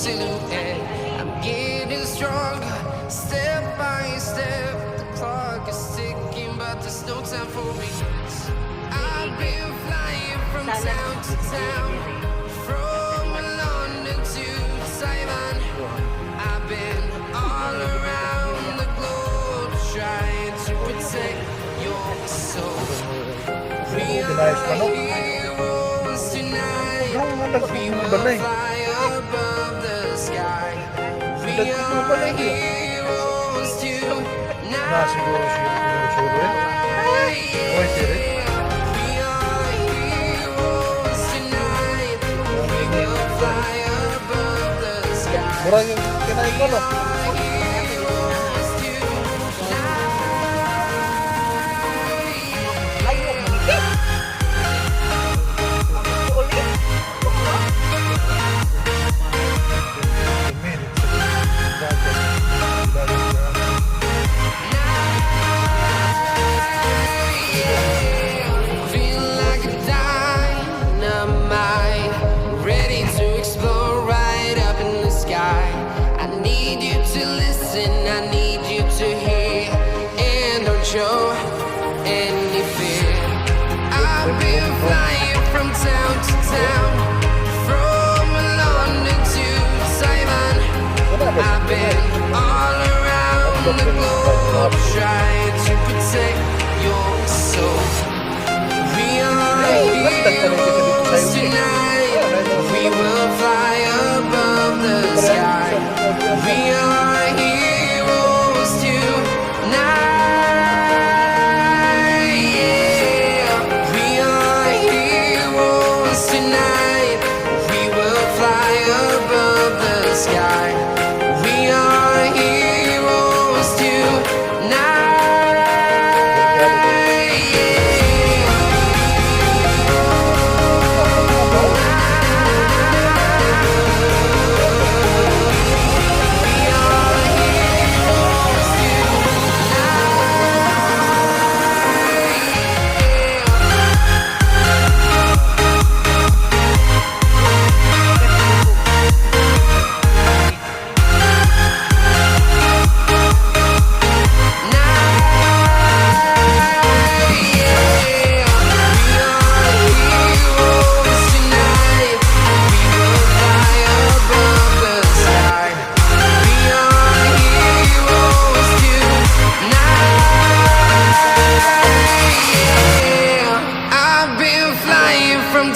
silhouette. I'm getting stronger, step by step. The clock is ticking, but there's no time for regrets. I've been flying from town to town, from London to Taiwan. I've been all around the globe trying to protect your soul. We are heroes tonight. We will fly above the sky. We are heroes tonight. We are heroes tonight. We will fly above the sky. Murang yung kinain ko, no? Feel like a dynamite, ready to explore right up in the sky. I need you to listen, I need you to hear, and don't show any fear. I've been flying from town to town, from London to Taiwan. I've been all around the globe trying to protect your soul. We are heroes tonight. We will fly above the sky. We are heroes tonight. Yeah. We are heroes tonight. We will fly above the sky. We are heroes tonight.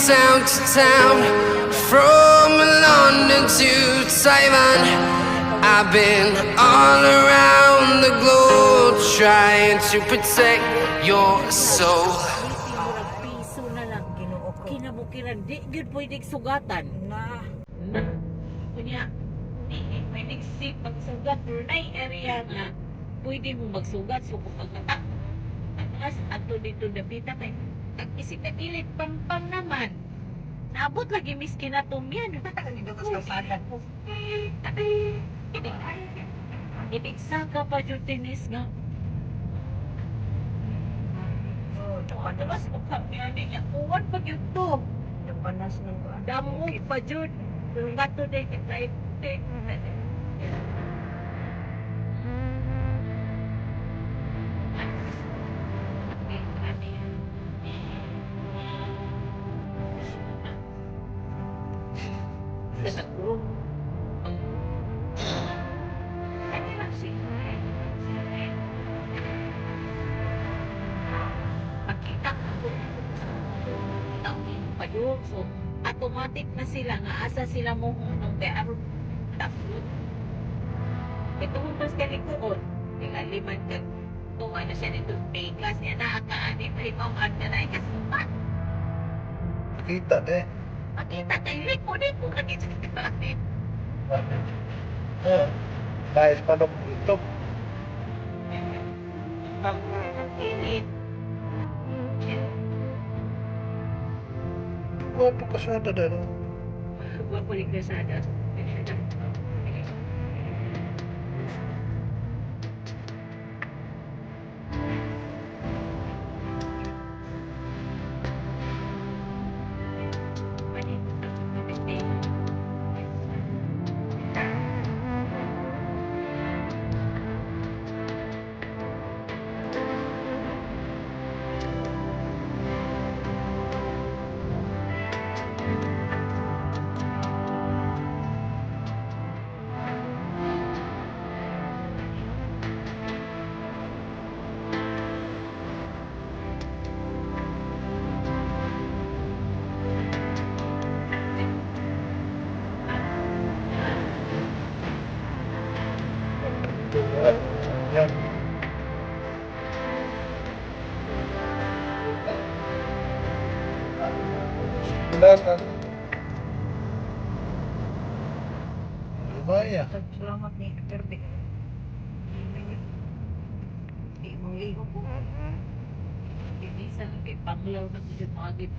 Town to town, from London to Taiwan. I've been all around the globe trying to protect your soul. Piso na lang, Ginoo. Kinabukiran, di gyud pwedeng sugatan. Na. Kunya, di pwedeng magsugat na area na pwede mo magsugat so kung pagkatak. As ato dito dapita kay isip na pilit pang naman. Naabot lagi miskin na tumyan. Ipigsaka pa dyan tinis nga. Tapos kung kami niya, uwan pa yun to. Damog pa dyan. Yung gato din, kahit so automatic na sila nga asa sila mo nung kay aron tapos ito kung mas kalikuon tingaliman ka kung ano siya nito Vegas niya nakakaanip ay pamad na na ikasupat Kita deh. makita kay likod eh kung nakita ka Dahil pa nung YouTube. init Gwapo ka sana dahil. huwag po rin kasada Kailangan. Lumaya. Salamat ni Kirby. Di mong liho ko. Hindi sa kay panglaw na dito magit.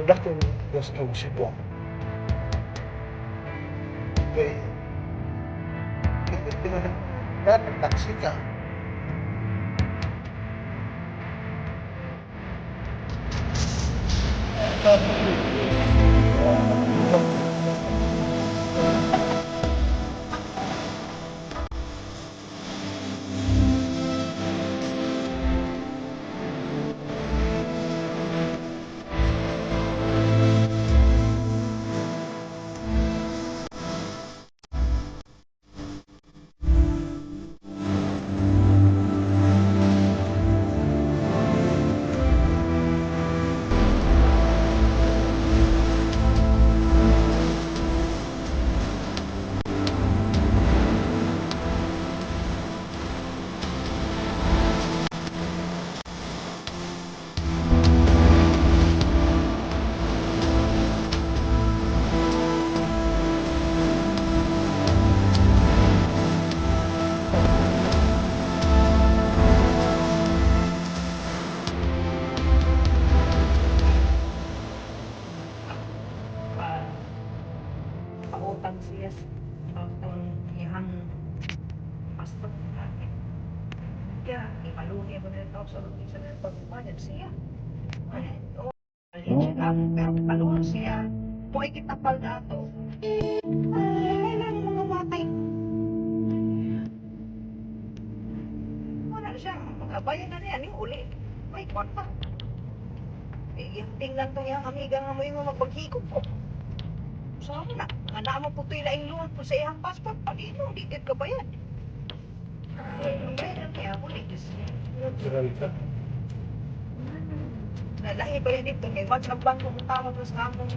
Wala kong gusto si Bong. Okay. Dapat taksi ka. Pautang siya ang ihang pastor natin. Kaya, ipalugi mo na ito sa lugi sa pagbabayad siya. Ay, oo. Alin siya lang, pero paluhan siya. Puway kita pal dato. Ay, lang mga matay. Wala na siya. Mga bayan na niya, yung uli. May kwarta. Eh, yung tingnan to yung amiga nga mo yung mapaghigop ko. Saan na? Nga naman po ito'y laing luwan po sa iyang passport. Palino, di ka bayad. Ang bayan niya, uli. Saralita. Nalahi pa yun dito. Kaya wag ang bangko kung tawag mo sa kamong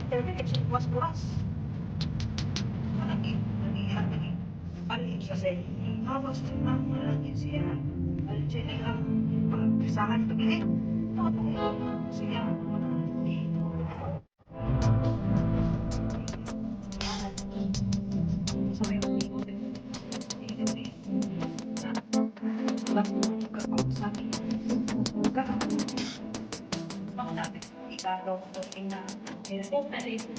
internet sa kuwas-kuwas. Malaki. Malaki. Palit sa sel. Hawas din ang malaki siya. Palit siya niya. Pagpisahan ito bilit. Siya. So, yung ikaw, tingnan.